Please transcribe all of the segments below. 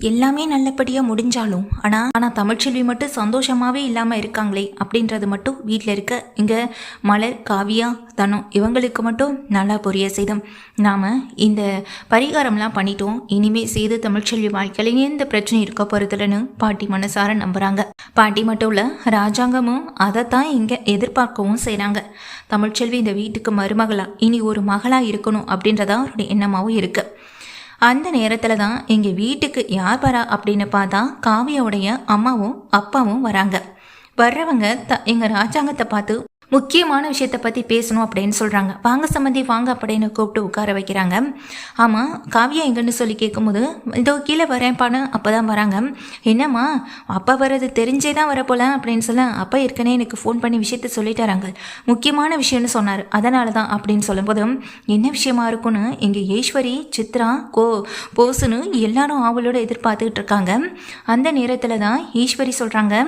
எல்லாமே நல்லபடியாக முடிஞ்சாலும் ஆனால் தமிழ்ச்செல்வி மட்டும் சந்தோஷமாகவே இல்லாமல் இருக்காங்களே அப்படின்றது மட்டும் வீட்டில் இருக்க இங்கே மலர், காவியா, தனம் இவங்களுக்கு மட்டும் நல்லா புரிய செய்தோம். நாம் இந்த பரிகாரம்லாம் பண்ணிட்டோம். இனிமேல் செய்து தமிழ்ச்செல்வி வாழ்க்கையில எந்த பிரச்சனை இருக்க போகிறதுலன்னு பாட்டி மனசார நம்புகிறாங்க. பாட்டி மட்டும் இல்லை, ராஜாங்கமும் அதைத்தான் இங்கே எதிர்பார்க்கவும் செய்கிறாங்க. தமிழ்ச்செல்வி இந்த வீட்டுக்கு மருமகளாக இனி ஒரு மகளாக இருக்கணும் அப்படின்றதான் அவருடைய எண்ணமாகவும் இருக்குது. அந்த நேரத்தில் தான் எங்கள் வீட்டுக்கு யார் வரா அப்படின்னு பார்த்தா காவியாவுடைய அம்மாவும் அப்பாவும் வராங்க. வர்றவங்க எங்கள் ராஜாங்கத்தை பார்த்து முக்கியமான விஷயத்தை பற்றி பேசணும் அப்படின்னு சொல்கிறாங்க. வாங்க சம்மந்தி வாங்க அப்படின்னு கூப்பிட்டு உட்கார வைக்கிறாங்க. ஆமாம், காவியா எங்கன்னு சொல்லி கேட்கும்போது இதோ கீழே வரேன்ப்பான்னு அப்போ தான் வராங்க. என்னம்மா அப்பா வர்றது தெரிஞ்சே தான் வரப்போல அப்படின்னு சொல்ல, அப்பா ஏற்கனவே எனக்கு ஃபோன் பண்ணி விஷயத்த சொல்லிட்டாராங்க, முக்கியமான விஷயம்னு சொன்னார், அதனால தான் அப்படின்னு சொல்லும்போது என்ன விஷயமா இருக்குன்னு எங்கள் ஈஸ்வரி, சித்ரா, போசுன்னு எல்லாரும் ஆவலோட எதிர்பார்த்துக்கிட்டு இருக்காங்க. அந்த நேரத்தில் தான் ஈஸ்வரி சொல்கிறாங்க,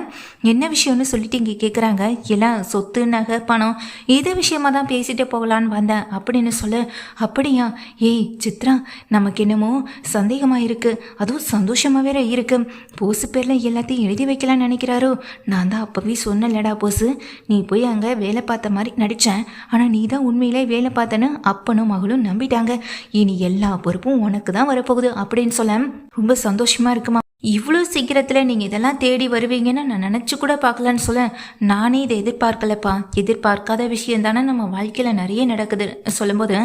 என்ன விஷயம்னு சொல்லிட்டு இங்கே கேட்குறாங்க. எல்லாம் சொத்து, நகை, பணம் இது விஷயமா தான் பேசிட்டு போகலான்னு வந்தேன் அப்படின்னு சொல்ல, அப்படியா ஏய் சித்ரா, நமக்கு என்னமோ சந்தேகமா இருக்கு, அதுவும் சந்தோஷமா வேற இருக்கு. போசு பேர்ல எல்லாத்தையும் எழுதி வைக்கலான்னு நினைக்கிறாரோ? நான் தான் அப்பவே சொன்னலடா போசு, நீ போய் அங்க வேலை பார்த்த மாதிரி நடிச்சேன், ஆனா நீ தான் உண்மையிலே வேலை பார்த்தன்னு அப்பனும் மகளும் நம்பிட்டாங்க. இனி எல்லா பொறுப்பும் உனக்கு தான் வரப்போகுது அப்படின்னு சொல்ல ரொம்ப சந்தோஷமா இருக்குமா. இவ்வளோ சீக்கிரத்தில் நீங்கள் இதெல்லாம் தேடி வருவீங்கன்னு நான் நினச்சி கூட பார்க்கலான்னு சொல்ல, நானே இதை எதிர்பார்க்கலப்பா, எதிர்பார்க்காத விஷயம் தானே நம்ம வாழ்க்கையில் நிறைய நடக்குது சொல்லும்போது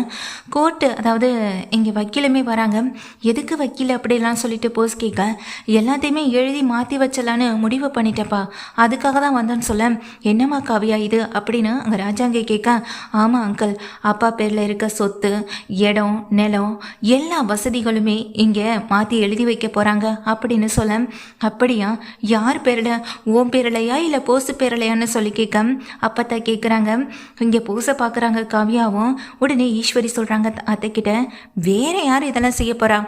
கோர்ட்டு, அதாவது இங்கே வக்கீலுமே வராங்க. எதுக்கு வக்கீல் அப்படிலாம் சொல்லிட்டு போஸ் கேட்க, எல்லாத்தையுமே எழுதி மாற்றி வச்சலான்னு முடிவு பண்ணிட்டப்பா, அதுக்காக தான் வந்தேன்னு சொல்ல, என்னம்மா காவியா இது அப்படின்னு அங்கே ராஜாங்க கேட்க, ஆமாம் அங்கிள், அப்பா பேரில் இருக்க சொத்து, இடம், நிலம் எல்லா வசதிகளுமே இங்கே மாற்றி எழுதி வைக்க போகிறாங்க அப்படின்னு சொல்ல, அப்படியா யார் பேரில், ஓம் பேரலையா இல்லை போசு பேரலையான்னு சொல்லி கேட்க அப்பத்தான் கேட்குறாங்க. இங்கே போசை பார்க்குறாங்க காவியாவும். உடனே ஈஸ்வரி சொல்கிறாங்க அத்தை கிட்ட, வேற யார் இதெல்லாம் செய்ய போகிறா,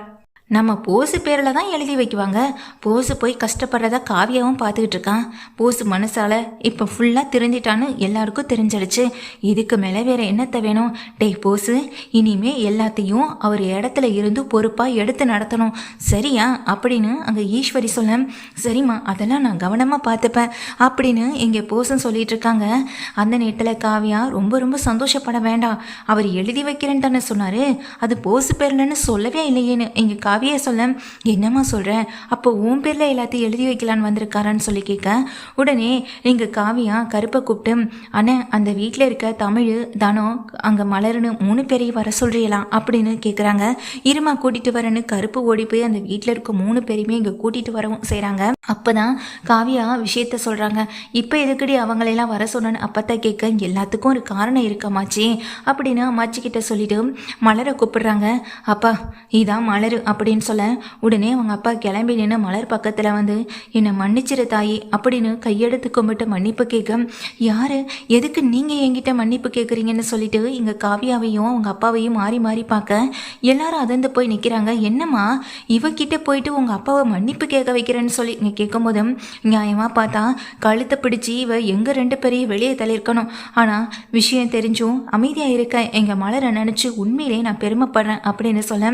நம்ம போசு பேரில் தான் எழுதி வைக்குவாங்க. போசு போய் கஷ்டப்படுறத காவியாவும் பார்த்துக்கிட்டு இருக்கான். போசு மனசால இப்போ ஃபுல்லாக திருந்திட்டான்னு எல்லாருக்கும் தெரிஞ்சிடுச்சு. இதுக்கு மேலே வேற என்னத்தை வேணும்? டே போசு, இனிமே எல்லாத்தையும் அவர் இடத்துல இருந்து பொறுப்பாக எடுத்து நடத்தணும், சரியா அப்படின்னு அங்கே ஈஸ்வரி சொல்ல, சரிம்மா அதெல்லாம் நான் கவனமாக பார்த்துப்பேன் அப்படின்னு இங்கே போசுன்னு சொல்லிட்டு இருக்காங்க. அந்த நேரத்தில் காவியா ரொம்ப ரொம்ப சந்தோஷப்பட வேண்டாம், அவர் எழுதி வைக்கிறேன்னு தானே சொன்னார், அது போசு பேர்லன்னு சொல்லவே இல்லையேன்னு இங்கே காவியா சொல்ல, என்னம்மா சொல்கிறேன், அப்போ உன் பேரில் எல்லாத்தையும் எழுதி வைக்கலான்னு வந்திருக்காரான்னு சொல்லி கேட்க, உடனே இங்கே காவியா கருப்பை கூப்பிட்டு, அண்ணன் அந்த வீட்டில் இருக்க தமிழ், தனம், அங்கே மலர்னு 3 பேரையும் வர சொல்கிறீங்களாம் அப்படின்னு கேட்குறாங்க. இருமா கூட்டிகிட்டு வரேன்னு கருப்பு ஓடி போய் அந்த வீட்டில் இருக்க 3 பேரையுமே இங்கே கூட்டிகிட்டு வரவும் செய்கிறாங்க. அப்போ தான் காவியா விஷயத்த சொல்கிறாங்க. இப்போ எதுக்கடி அவங்களெல்லாம் வர சொன்னேன்னு அப்பத்தான் கேட்க, எல்லாத்துக்கும் ஒரு காரணம் இருக்கமாச்சி அப்படின்னு அம்மாச்சிக்கிட்ட சொல்லிட்டு மலரை கூப்பிடுறாங்க. அப்பா இதான் மலர் அப்படின்னு சொல்ல, உடனே அவங்க அப்பா கிளம்பி நின்று மலர் பக்கத்தில் வந்து, என்னை மன்னிச்சிரு தாயி அப்படின்னு கையெடுத்து கும்பிட்டு மன்னிப்பு கேட்க, யாரு எதுக்கு நீங்கள் என்கிட்ட மன்னிப்பு கேட்குறீங்கன்னு சொல்லிட்டு இங்கே காவியாவையும் அவங்க அப்பாவையும் மாறி மாறி பார்க்க எல்லாரும் அதிர்ந்து போய் நிற்கிறாங்க. என்னம்மா இவகிட்ட போயிட்டு உங்கள் அப்பாவை மன்னிப்பு கேட்க வைக்கிறேன்னு சொல்லி இங்கே கேட்கும்போது, நியாயமாக பார்த்தா கழுத்தை பிடிச்சி இவ எங்கள் 2 பேரையும் வெளியே தள்ளியிருக்கணும். ஆனால் விஷயம் தெரிஞ்சும் அமைதியாக இருக்க எங்கள் மலரை நினச்சி உண்மையிலே நான் பெருமைப்படுறேன் அப்படின்னு சொல்ல,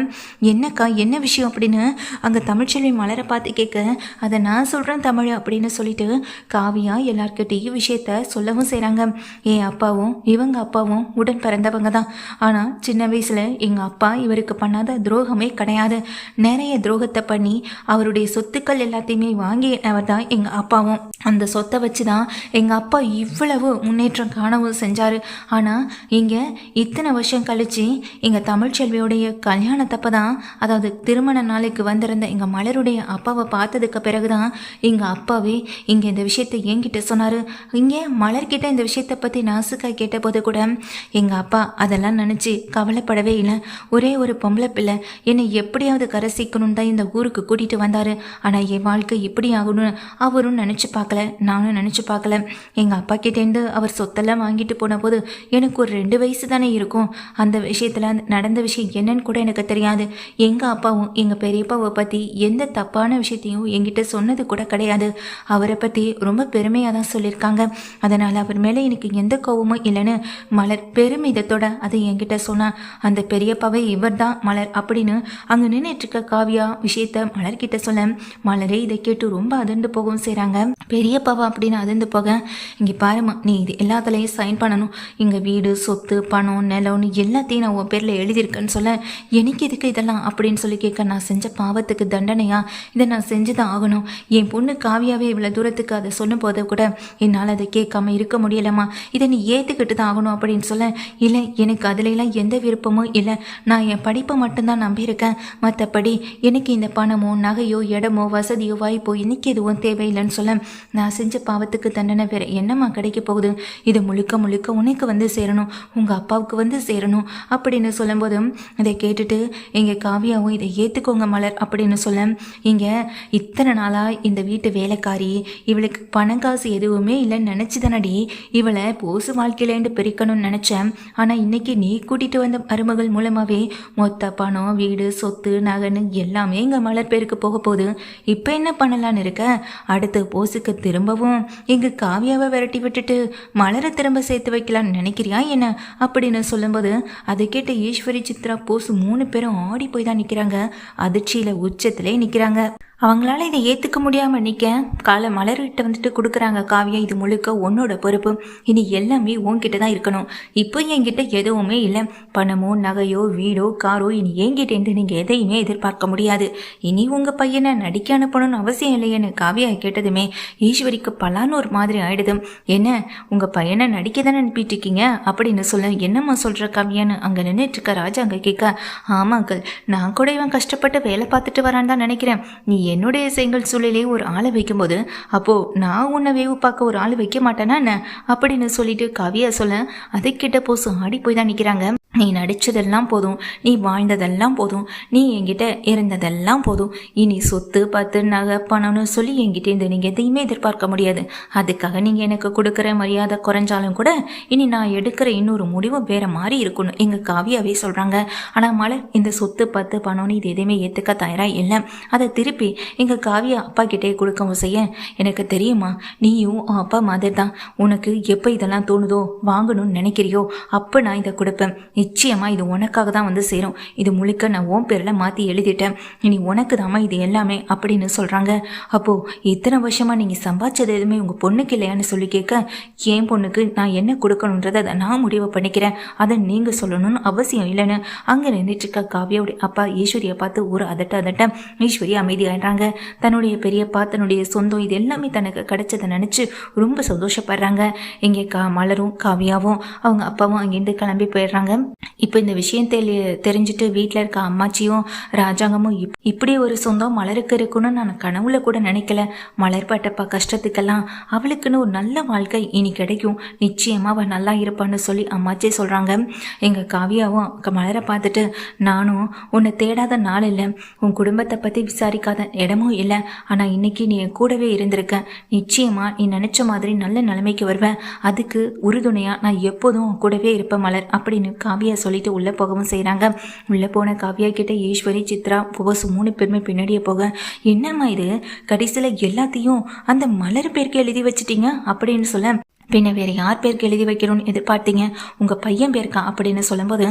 என்னக்கா என்ன விஷயம் அப்படின்னு அங்கே தமிழ்ச்செல்வி மலரை பார்த்து கேட்க, அதை நான் சொல்கிறேன் தமிழ் அப்படின்னு சொல்லிட்டு காவியா எல்லார்கிட்டையும் விஷயத்த சொல்லவும் செய்கிறாங்க. என் அப்பாவும் இவங்க அப்பாவும் உடன் பிறந்தவங்க தான், ஆனால் சின்ன வயசில் எங்கள் அப்பா இவருக்கு பண்ணாத துரோகமே கிடையாது. நிறைய துரோகத்தை பண்ணி அவருடைய சொத்துக்கள் எல்லாத்தையுமே வாங்கியவர் தான் எங்கள் அப்பாவும். அந்த சொத்தை வச்சு தான் எங்கள் அப்பா இவ்வளவு முன்னேற்றம் காணவும் செஞ்சார். ஆனால் இங்கே இத்தனை வருஷம் கழித்து எங்கள் தமிழ்ச்செல்வியோடைய கல்யாணத்தப்போ தான், அதாவது திருமண நாளைக்கு வந்திருந்த எங்கள் மலருடைய அப்பாவை பார்த்ததுக்கு பிறகு தான் எங்கள் அப்பாவே இங்கே இந்த விஷயத்தை என்கிட்ட சொன்னார். இங்கே மலர்கிட்ட இந்த விஷயத்தை பற்றி நாசுக்காய் கேட்டபோது கூட எங்கள் அப்பா அதெல்லாம் நினச்சி கவலைப்படவே இல்லை. ஒரே ஒரு பொம்பளை பிள்ளை, என்னை எப்படியாவது கரைசிக்கணும்னு தான் இந்த ஊருக்கு கூட்டிகிட்டு வந்தார். ஆனால் என் வாழ்க்கை இப்படி ஆகணும்னு அவரும் நினச்சி பார்க்கல, நானும் நினச்சி பார்க்கல. எங்கள் அப்பா கிட்டேருந்து அவர் சொத்தெல்லாம் வாங்கிட்டு போன போது எனக்கு ஒரு 2 வயசு தானே இருக்கும். அந்த விஷயத்தில் நடந்த விஷயம் என்னன்னு கூட எனக்கு தெரியாது. எங்கள் அப்பாவும் அம்மாவும் எங்கள் பெரியப்பாவை பற்றி எந்த தப்பான விஷயத்தையும் என்கிட்ட சொன்னது கூட கிடையாது. அவரை பற்றி ரொம்ப பெருமையாக தான் சொல்லியிருக்காங்க. அதனால் அவர் மேலே எனக்கு எந்த கோவமும் இல்லைன்னு மலர் பெருமிதத்தோட அதை என்கிட்ட சொன்னான். அந்த பெரியப்பாவை இவர் தான் மலர் அப்படின்னு அங்கே நின்றுட்டுருக்க காவியா விஷயத்த மலர்கிட்ட சொல்ல மலரே இதை கேட்டு ரொம்ப அதிர்ந்து போகவும் செய்கிறாங்க. பெரியப்பாவா அப்படின்னு அதிர்ந்து போக, இங்கே பாருமா, நீ இது எல்லாத்துலேயும் சைன் பண்ணணும். இங்கே வீடு சொத்து பணம் நிலம்னு எல்லாத்தையும் நான் உன் பேரில் எழுதியிருக்கேன்னு சொல்ல, எனக்கு இதுக்கு இதெல்லாம் அப்படின்னு சொல்லி கேட்க, நான் செஞ்ச பாவத்துக்கு தண்டனையா இதை நான் செஞ்சுதான் ஆகணும். என் பொண்ணு காவியாவே இவ்வளோ தூரத்துக்கு அதை சொன்ன போதை கூட என்னால் அதை கேட்காம இருக்க முடியலம்மா, இதை நீ ஏற்றுக்கிட்டு தான் ஆகணும் அப்படின்னு சொல்ல, இல்லை எனக்கு அதுலலாம் எந்த விருப்பமும் இல்லை, நான் என் படிப்பை மட்டும்தான் நம்பியிருக்கேன், மற்றபடி எனக்கு இந்த பணமோ நகையோ இடமோ வசதியோ வாய்ப்போ இன்னைக்கு எதுவும் தேவையில்லைன்னு சொல்ல, நான் செஞ்ச பாவத்துக்கு தண்டனை வேற என்னம்மா கிடைக்க போகுது, இது முழுக்க முழுக்க உனக்கு வந்து சேரணும், உங்கள் அப்பாவுக்கு வந்து சேரணும் அப்படின்னு சொல்லும்போதும் இதை கேட்டுட்டு எங்கள் காவியாவும் இதை ஏற்றுக்கோங்க மலர் அப்படின்னு சொல்ல, இங்கே இத்தனை நாளாக இந்த வீட்டு வேலைக்காரி இவளுக்கு பணம் காசு எதுவுமே இல்லைன்னு நினச்சிதானடி இவளை போசு வாழ்க்கையிலேருந்து பிரிக்கணும்னு நினச்சேன். ஆனால் இன்னைக்கு நீ கூட்டிகிட்டு வந்த மருமகள் மூலமாகவே மொத்த பணம் வீடு சொத்து நகைன்னு எல்லாமே எங்கள் மலர் பேருக்கு போக போகுது. இப்போ என்ன பண்ணலான்னு இருக்க? அடுத்து போஸுக்கு திரும்பவும் எங்கள் காவியாவை விரட்டி விட்டுட்டு மலரை திரும்ப சேர்த்து வைக்கலான்னு நினைக்கிறியா என்ன அப்படின்னு சொல்லும்போது அதை கேட்ட ஈஸ்வரி சித்ரா போஸ் 3 பேரும் ஆடி போய் தான் நிற்கிறாங்க. அதிர்ச்சியில் உச்சத்திலே நிற்கிறாங்க. அவங்களால இதை ஏற்றுக்க முடியாமல் நிற்க காலை மலர்கிட்ட வந்துட்டு கொடுக்குறாங்க. காவியா, இது முழுக்க உன்னோட பொறுப்பு, இனி எல்லாமே உன்கிட்ட தான் இருக்கணும். இப்போ என்கிட்ட எதுவுமே இல்லை, பணமோ நகையோ வீடோ காரோ இனி என்கிட்டேருந்து நீங்கள் எதையுமே எதிர்பார்க்க முடியாது. இனி உங்கள் பையனை நடிக்க அனுப்பணும்னு அவசியம் இல்லையேன்னு காவியா கேட்டதுமே ஈஸ்வரிக்கு பலான்னு ஒரு மாதிரி ஆயிடுது. என்ன, உங்கள் பையனை நடிக்க தானே அனுப்பிட்டு இருக்கீங்க அப்படின்னு சொல்ல, என்னம்மா சொல்கிற காவியான்னு அங்கே நின்றுட்டு இருக்க ராஜா அங்கே கேட்க, ஆமாங்கள், நான் கூட இவன் கஷ்டப்பட்டு வேலை பார்த்துட்டு வரான்னு தான் நினைக்கிறேன். நீ என்னுடைய செங்கல் சூழலே ஒரு ஆளை வைக்கும்போது அப்போ நான் உன்னை வேவு பார்க்க ஒரு ஆள் வைக்க மாட்டேனா என்ன அப்படின்னு சொல்லிட்டு காவியா சொல்ல, அதை கிட்ட போஸ் ஆடி போய் தான் நிற்கிறாங்க. நீ நடித்ததெல்லாம் போதும், நீ வாழ்ந்ததெல்லாம் போதும், நீ என்கிட்ட இருந்ததெல்லாம் போதும், இனி சொத்து பத்து நகை பணம்னு சொல்லி என்கிட்டேருந்து நீங்கள் எதையுமே எதிர்பார்க்க முடியாது. அதுக்காக நீங்கள் எனக்கு கொடுக்குற மரியாதை குறைஞ்சாலும் கூட இனி நான் எடுக்கிற இன்னொரு முடிவு வேறு மாதிரி இருக்கணும் எங்கள் காவியாவே சொல்கிறாங்க. ஆனால் மலர் இந்த சொத்து பத்து பணம்னு இது எதையுமே ஏற்றுக்க தயாராக இல்லை. அதை திருப்பி எங்கள் காவியா அப்பா கிட்டே கொடுக்கவும் செய்ய, எனக்கு தெரியுமா, நீயும் அப்பா மாதிரி தான், உனக்கு எப்போ இதெல்லாம் தோணுதோ வாங்கணும்னு நினைக்கிறியோ அப்போ நான் இதை கொடுப்பேன். நிச்சயமா இது உனக்காக தான் வந்து சேரும். இது முழுக்க நான் உன் பேரில் மாற்றி எழுதிட்டேன், இனி உனக்கு தாம்மா இது எல்லாமே அப்படின்னு சொல்கிறாங்க. அப்போது இத்தனை வருஷமாக நீங்கள் சம்பாதிச்சது எதுவுமே உங்கள் பொண்ணுக்கு இல்லையான்னு சொல்லி கேட்க, என் பொண்ணுக்கு நான் என்ன கொடுக்கணுன்றதை அதை நான் முடிவு பண்ணிக்கிறேன், அதை நீங்கள் சொல்லணும்னு அவசியம் இல்லைன்னு அங்கே நின்றுட்டு இருக்க காவியாவுடைய அப்பா ஈஸ்வரியை பார்த்து ஒரு அதட்ட ஈஸ்வரி அமைதியாயிடுறாங்க. தன்னுடைய பெரியப்பா தன்னுடைய சொந்தம் இது எல்லாமே தனக்கு கிடைச்சதை நினச்சி ரொம்ப சந்தோஷப்படுறாங்க. இங்கே மலரும் காவியாவும் அவங்க அப்பாவும் அங்கேருந்து கிளம்பி போயிடுறாங்க. இப்போ இந்த விஷயம் தெரிஞ்சுட்டு வீட்டில் இருக்க அம்மாச்சியும் ராஜாங்கமும் இப்படி ஒரு சொந்தம் மலருக்கு இருக்குன்னு நான் கனவுல கூட நினைக்கல. மலர் பட்டப்பா கஷ்டத்துக்கெல்லாம் அவளுக்குன்னு ஒரு நல்ல வாழ்க்கை இனி கிடைக்கும், நிச்சயமாக அவள் நல்லா இருப்பான்னு சொல்லி அம்மாச்சி சொல்கிறாங்க. எங்கள் காவியாவும் மலரை பார்த்துட்டு, நானும் உன்னை தேடாத நாள் இல்லை, உன் குடும்பத்தை பற்றி விசாரிக்காத இடமும் இல்லை, ஆனால் இன்னைக்கு நீ என் கூடவே இருந்திருக்க, நிச்சயமாக நீ நினச்ச மாதிரி நல்ல நிலைமைக்கு வருவேன், அதுக்கு உறுதுணையாக நான் எப்போதும் கூடவே இருப்பேன் மலர் அப்படின்னு காவியா சொல்லிட்டு உள்ளே போகவும் செய்கிறாங்க. உள்ளே போன காவியா கிட்ட ஈஸ்வரி சித்ரா போஸ் 3 பேருமே பின்னாடியே போக, என்னம்மா இது கடைசியில் எல்லாத்தையும் அந்த மலர் பேருக்கு எழுதி வச்சிட்டீங்க அப்படின்னு சொல்ல, பின்ன வேறு யார் பேருக்கு எழுதி வைக்கணும்னு எதிர்பார்த்தீங்க, உங்கள் பையன் பேருக்கா அப்படின்னு சொல்லும்போது,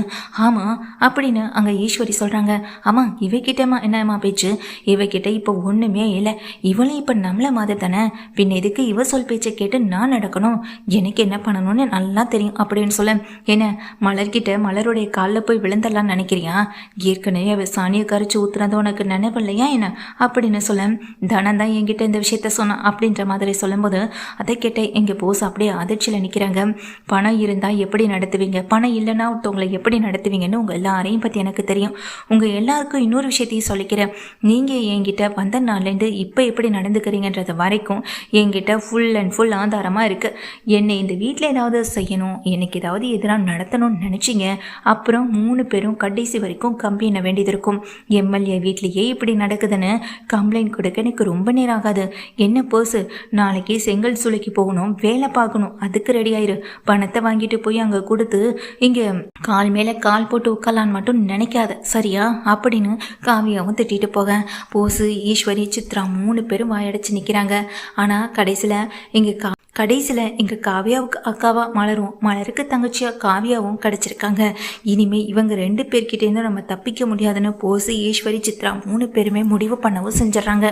ஆமாம் அப்படின்னு அங்கே ஈஸ்வரி சொல்கிறாங்க. ஆமாம், இவகிட்டமா என்னம்மா பேச்சு, இவகிட்ட இப்போ ஒன்றுமே இல்லை, இவளும் இப்போ நம்மளை மாதிரி தானே, பின்ன எதுக்கு இவ சொல் பேச்சை கேட்டு நான் நடக்கணும், எனக்கு என்ன பண்ணணும்னு நல்லா தெரியும் அப்படின்னு சொல்ல, என்ன மலர்கிட்ட மலருடைய காலில் போய் விழுந்தரலான்னு நினைக்கிறியா, ஏற்கனவே அவள் சாணியை கரைச்சி ஊற்றுனது உனக்கு நினைவில்லையா என்ன அப்படின்னு சொல்ல, தனம் தான் என்கிட்ட இந்த விஷயத்த சொன்னான் அப்படின்ற மாதிரி சொல்லும்போது அதை கேட்ட எங்கள் போஸ் அப்படியே அதிர்ச்சியில் நிற்கிறாங்க. பணம் இருந்தால் எப்படி நடத்துவீங்க, பணம் இல்லைன்னா ஒருத்தவங்களை எப்படி நடத்துவீங்கன்னு உங்கள் எல்லாரையும் பற்றி எனக்கு தெரியும். உங்கள் எல்லாருக்கும் இன்னொரு விஷயத்தையும் சொல்லிக்கிறேன், நீங்கள் என்கிட்ட வந்த நாள்லேருந்து இப்போ எப்படி நடந்துக்கிறீங்கன்றது வரைக்கும் என்கிட்ட ஃபுல் அண்ட் ஃபுல் ஆதாரமாக இருக்குது. என்னை இந்த வீட்டில் ஏதாவது செய்யணும், எனக்கு ஏதாவது எதிராக நடத்தணும்னு நினச்சிங்க, அப்புறம் 3 பேரும் கடைசி வரைக்கும் கம்ப்ளைண்ட் வேண்டியது இருக்கும். எம்எல்ஏ வீட்லேயே இப்படி நடக்குதுன்னு கம்ப்ளைண்ட் கொடுக்க எனக்கு ரொம்ப நேரம் ஆகாது. என்ன போஸ், நாளைக்கு செங்கல் சூளைக்கு போகணும், வேலை பார்க்கணும், பார்க்கணும், அதுக்கு ரெடி ஆயிரு. பணத்தை வாங்கிட்டு போய் அங்கே கொடுத்து இங்கே கால் மேலே கால் போட்டு உட்காலான்னு மட்டும் நினைக்காத, சரியா அப்படின்னு காவியாவும் திட்டிட்டு போக போசு, ஈஸ்வரி, சித்ரா 3 பேரும் வாயடைச்சு நிற்கிறாங்க. ஆனால் கடைசியில் இங்கே காவியாவுக்கு அக்காவா மலருக்கு தங்கச்சியா காவியாவும் கிடச்சிருக்காங்க. இனிமேல் இவங்க 2 பேர்கிட்டேருந்து நம்ம தப்பிக்க முடியாதுன்னு போசு, ஈஸ்வரி, சித்ரா 3 பேருமே முடிவு பண்ணவும் செஞ்சிடறாங்க.